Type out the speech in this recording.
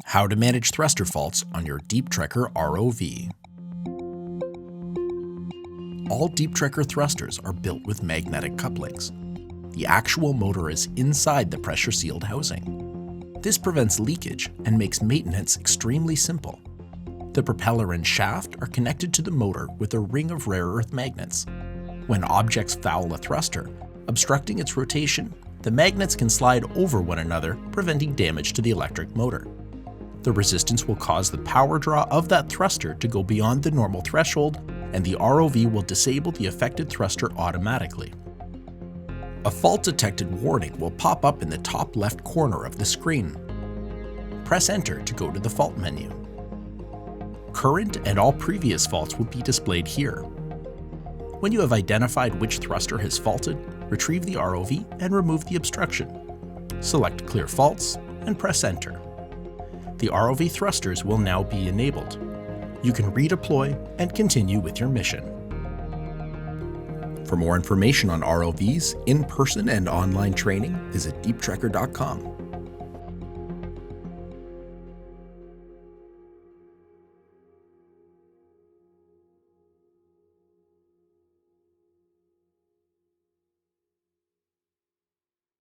How to manage thruster faults on your Deeptrekker ROV. All Deeptrekker thrusters are built with magnetic couplings. The actual motor is inside the pressure-sealed housing. This prevents leakage and makes maintenance extremely simple. The propeller and shaft are connected to the motor with a ring of rare earth magnets. When objects foul a thruster, obstructing its rotation, the magnets can slide over one another, preventing damage to the electric motor. The resistance will cause the power draw of that thruster to go beyond the normal threshold, and the ROV will disable the affected thruster automatically. A fault detected warning will pop up in the top left corner of the screen. Press Enter to go to the fault menu. Current and all previous faults will be displayed here. When you have identified which thruster has faulted, retrieve the ROV and remove the obstruction. Select Clear Faults and press Enter. The ROV thrusters will now be enabled. You can redeploy and continue with your mission. For more information on ROVs, in-person and online training, visit deeptrekker.com.